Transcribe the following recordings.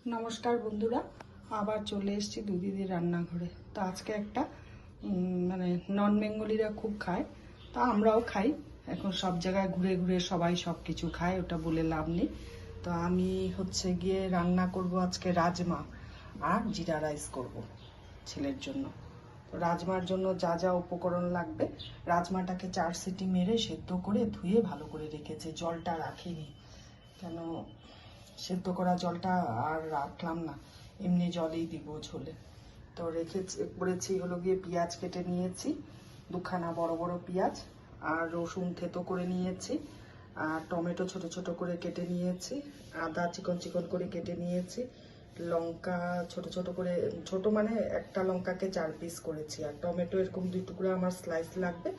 নমস্কার বন্ধুরা, আবার চলে এসেছি দিদির রান্নাঘরে। তো আজকে একটা মানে নন বেঙ্গলিরা খুব খায়, তা আমরাও খাই। এখন সব জায়গায় ঘুরে ঘুরে সবাই সব কিছু খায়, ওটা বলে লাভ নেই। তো আমি গিয়ে রান্না করব আজকে রাজমা আর জিরা রাইস করব ছেলের জন্য। তো রাজমার জন্য যা যা উপকরণ লাগবে, রাজমাটাকে 4 সিটি মেরে সেদ্ধ করে ধুয়ে ভালো করে রেখেছে, জলটা রাখিনি। কেন সেদ্ধ করা জলটা আর রাখলাম না, এমনি জলেই দিব ঝোলে। তো করেছি গিয়ে পেঁয়াজ কেটে নিয়েছি, 2খানা বড় বড় পেঁয়াজ, আর রসুন থেতো করে নিয়েছি, আর টমেটো ছোট ছোট করে কেটে নিয়েছি, আদা চিকন চিকন করে কেটে নিয়েছি, লঙ্কা ছোট ছোট করে, ছোট মানে একটা লঙ্কাকে 4 পিস করেছি, আর টমেটো এরকম 2 টুকরো আমার স্লাইস লাগবে,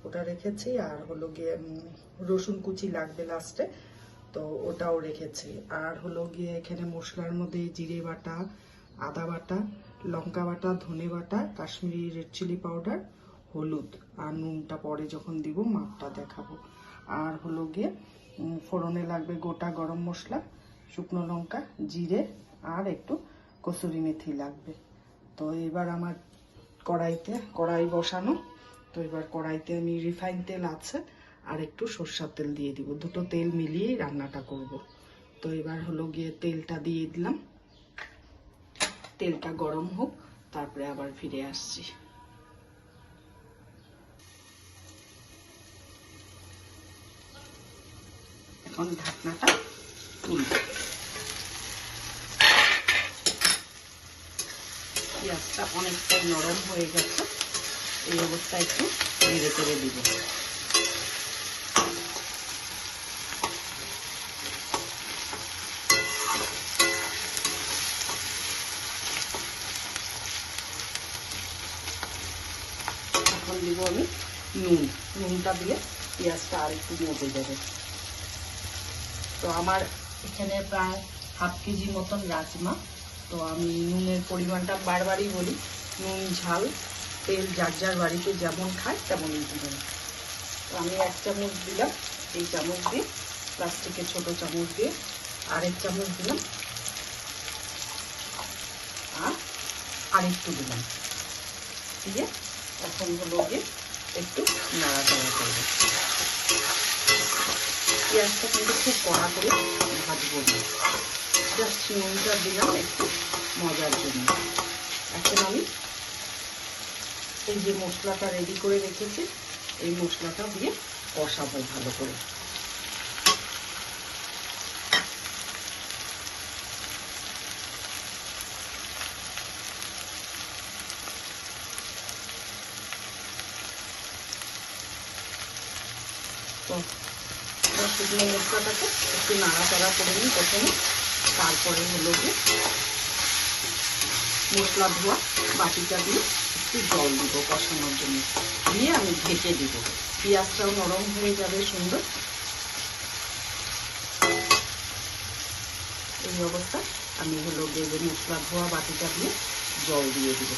ওটা রেখেছি। আর গিয়ে রসুন কুচি লাগবে লাস্টে, তো ওটাও রেখেছি। আর গিয়ে এখানে মশলার মধ্যে জিরে বাটা, আদা বাটা, লঙ্কা বাটা, ধনে বাটা, কাশ্মীরি রেড চিলি পাউডার, হলুদ, আর নুনটা পরে যখন দিব মাপটা দেখাবো। আর গিয়ে ফোড়নে লাগবে গোটা গরম মশলা, শুকনো লঙ্কা, জিরে, আর একটু কসুরি মেথি লাগবে। তো এবার আমার কড়াই বসানো। তো এবার কড়াইতে আমি রিফাইন তেল আছে আর একটু সরষের তেল দিয়ে দিব, দুটো তেল মিলিয়েই রান্নাটা করব। তো এবার গিয়ে তেলটা দিয়ে দিলাম, তেলটা গরম হোক, তারপরে আবার ফিরে আসছি। এখন ঢাকনাটা তুলব। পেঁয়াজটা অনেকটাই নরম হয়ে গেছে, এই অবস্থায় একটু নেড়ে চেড়ে দিব। এখন দিব আমি নুনটা দিয়ে পেঁয়াজটা আর একটু মজে যাবে। তো আমার এখানে প্রায় 1/2 কেজি মতন রাজমা। তো আমি নুনের পরিমাণটা বারবারই বলি, নুন ঝাল তেল যার যার বাড়িতে যেমন খায় তেমনই দিবেন। তো আমি 1 চামচ দিলাম, এই চামচ দিয়ে, প্লাস্টিকের ছোট চামচ দিয়ে আরেক চামচ দিলাম, আর আরেকটু দিলাম, দিয়ে এখন গিয়ে একটু নাড়াচাড়া করবো। পেঁয়াজটা কিন্তু খুব কড়া করে ভাজবো না, জাস্ট নুনটা দিলাম একটু মজার জন্য। এখন আমি এই যে মশলাটা রেডি করে রেখেছি, এই মশলাটা দিয়ে কষাবো ভালো করে। তো শুকনো মশলাটাকে একটু নাড়াচাড়া করে নিই প্রথমে, তারপরে গিয়ে মশলা ধোয়া বাটিটা দিয়ে একটু জল দিব কষানোর জন্য, দিয়ে আমি ঢেকে দিব। পেঁয়াজটাও নরম হয়ে যাবে সুন্দর। এই অবস্থা আমি গিয়ে মশলা ধোয়া বাটিটা দিয়ে জল দিয়ে দিব,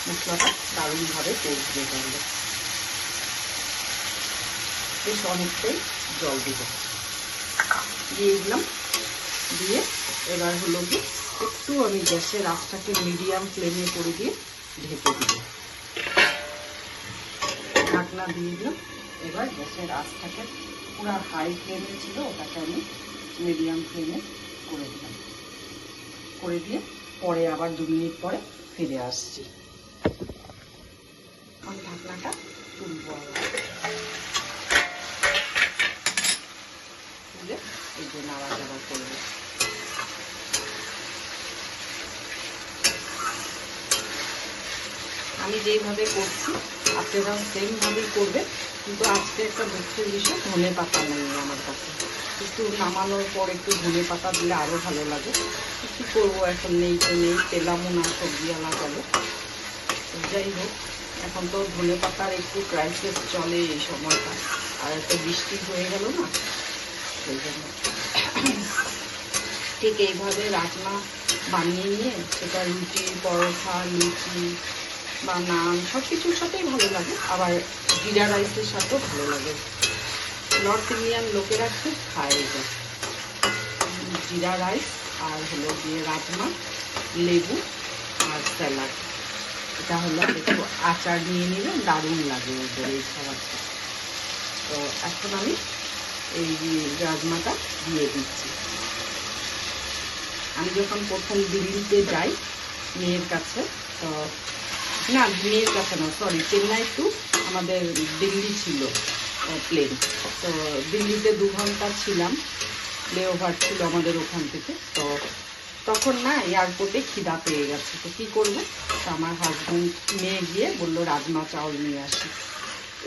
মশলাটা দারুণভাবে কষবে তাহলে। বেশ অনেকটাই জল দিব, দিয়ে দিলাম। দিয়ে এবার গিয়ে একটু আমি গ্যাসের আঁচটাকে মিডিয়াম ফ্লেমে করে দিয়ে ঢেকে দিব, ঢাকনা দিয়ে দিলাম। এবার গ্যাসের আঁচটাকে পুরো হাই ফ্লেমে ছিল, ওটাকে আমি মিডিয়াম ফ্লেমে করে দিলাম, করে দিয়ে পরে আবার 2 মিনিট পরে ফিরে আসছি। আমি ঢাকনাটা তুলব, তুলে এই যে নাড়াচাড়া করবো। আমি যেইভাবে করছি আপনারাও সেমভাবেই করবে, কিন্তু আজকে একটা দুঃখের বিষয়, ধনে পাতা নেই আমার কাছে। একটু নামানোর পর একটু ধনে পাতা দিলে আরও ভালো লাগে। কী করবো, এখন নেই তো নেই, পেলামও না, সবজিওয়ালা গেলে। যাই হোক, এখন তো ধনে পাতার একটু ক্রাইসিস চলে এই সময়টা, আর একটা বৃষ্টি হয়ে গেল না, সেই জন্য। ঠিক এইভাবে রাজমা বানিয়ে নিয়ে সেটা রুটি, পরোটা, লুচি বা নান সব কিছুর সাথেই ভালো লাগে, আবার জিরা রাইসের সাথেও ভালো লাগে। নর্থ ইন্ডিয়ান লোকেরা খুব খায় এটা, জিরা রাইস আর হলো গিয়ে রাজমা, লেবু আর স্যালাড। এটা হলো একটু আচার নিয়ে নিলে দারুণ লাগে ওদের এই খাবারটা। তো এখন আমি এই রাজমাটা দিয়ে দিচ্ছি। আমি যখন প্রথম দিল্লিতে যাই মেয়ের কাছে, তো না মেয়ের কাছে না, সরি, চেন্নাই টু আমাদের দিল্লি ছিল প্লেন। তো দিল্লিতে 2 ঘন্টা ছিলাম, লেওভার ছিল আমাদের ওখান থেকে। তো তখন না এয়ারপোর্টে খিদা পেয়ে গেছে, তো কী করবো, তো আমার হাজব্যান্ড নিয়ে গিয়ে বললো রাজমা চাউল নিয়ে আসি।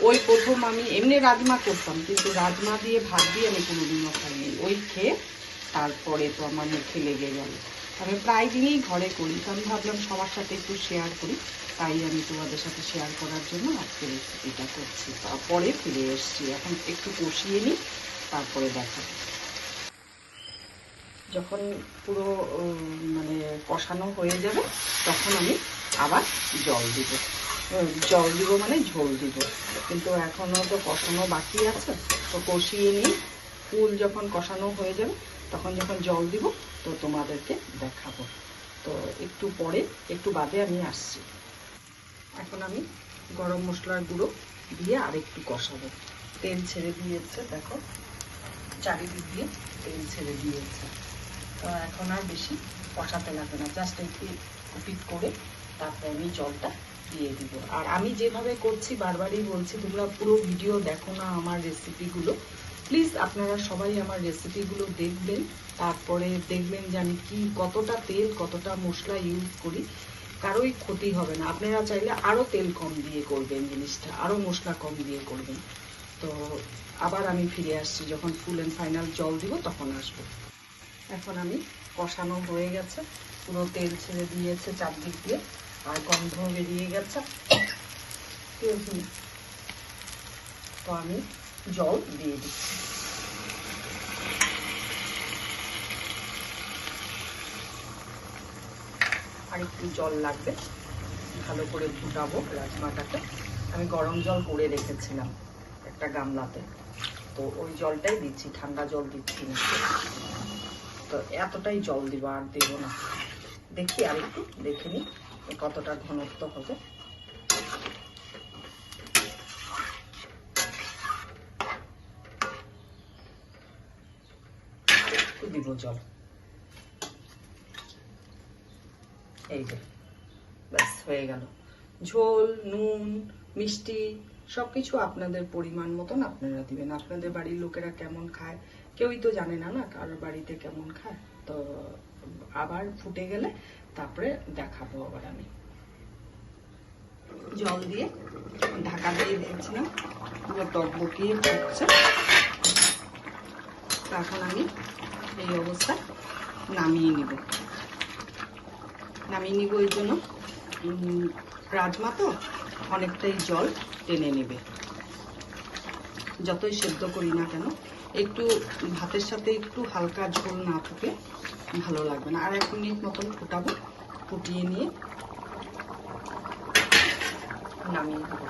ওই প্রথম আমি এমনি রাজমা করতাম, কিন্তু রাজমা দিয়ে ভাত দিয়ে আমি কোনোদিনও খাইনি। ওই খেয়ে তারপরে তো আমার মুখে লেগে গেল। আমি প্রায় দিনই ঘরে করি, তো আমি ভাবলাম সবার সাথে একটু শেয়ার করি, তাই আমি তোমাদের সাথে শেয়ার করার জন্য আজকে রেসিপিটা করছি। তারপরে ফিরে এসছি, এখন একটু কষিয়ে নিই, তারপরে দেখাবো। যখন পুরো মানে কষানো হয়ে যাবে তখন আমি আবার জল দিব। জল দিব মানে ঝোল দিব, কিন্তু এখনও তো কষানো বাকি আছে। তো কষিয়ে নিই, ফুল যখন কষানো হয়ে যাবে তখন যখন জল দিব তো তোমাদেরকে দেখাবো। তো একটু পরে, একটু বাদে আমি আসছি। এখন আমি গরম মশলার গুঁড়ো দিয়ে আর একটু কষাবো। তেল ছেড়ে দিয়েছে, দেখো চারিদিক দিয়ে তেল ছেড়ে দিয়েছে। তো এখন আর বেশি কষাতে লাগবে না, জাস্ট একটু কুপিট করে তারপর আমি জলটা দিয়ে দিব। আর আমি যেভাবে করছি বারবারই বলছি, তোমরা পুরো ভিডিও দেখো না আমার রেসিপিগুলো। প্লিজ আপনারা সবাই আমার রেসিপিগুলো দেখবেন, তারপরে দেখবেন যে আমি কতটা তেল কতটা মশলা ইউজ করি। কারোই ক্ষতি হবে না। আপনারা চাইলে আরও তেল কম দিয়ে করবেন জিনিসটা, আরও মশলা কম দিয়ে করবেন। তো আবার আমি ফিরে আসছি, যখন ফুল অ্যান্ড ফাইনাল জল দিব তখন আসবো। এখন আমি কষানো হয়ে গেছে, পুরো তেল ছেড়ে দিয়েছে চারদিক দিয়ে, আর গন্ধ বেরিয়ে গেছে। তো আমি জল দিয়ে দিচ্ছি। আর একটু জল লাগবে, ভালো করে ফুটাবো রাজমাটাকে। আমি গরম জল করে রেখেছিলাম একটা গামলাতে, তো ওই জলটাই দিচ্ছি, ঠান্ডা জল দিচ্ছি না। তো এতটাই জল দিব, আর দেব না। দেখি আর একটু দেখে নিই কতটা ঘনত্ব হবে। একটু দিব জল, এই যে ব্যাস হয়ে গেল। ঝোল, নুন, মিষ্টি সবকিছু আপনাদের পরিমাণ মতন আপনারা দিবেন। আপনাদের বাড়ির লোকেরা কেমন খায় কেউই তো জানে না, না কারোর বাড়িতে কেমন খায়। তো আবার ফুটে গেলে তারপরে দেখাবো। আবার আমি জল দিয়ে ঢাকা দিয়ে দিয়েছিলাম, পুরো টকবকিয়ে ফুটছে। এখন আমি এই অবস্থায় নামিয়ে নিব। নামিয়ে নিব এই জন্য রাজমা তো অনেকটাই জল টেনে নেবে, যতই সেদ্ধ করি না কেন। একটু ভাতের সাথে একটু হালকা ঝোল না থাকলে ভালো লাগবে না। আর 1 মিনিট মতন ফুটাবো, ফুটিয়ে নিয়ে নামিয়ে দেবো।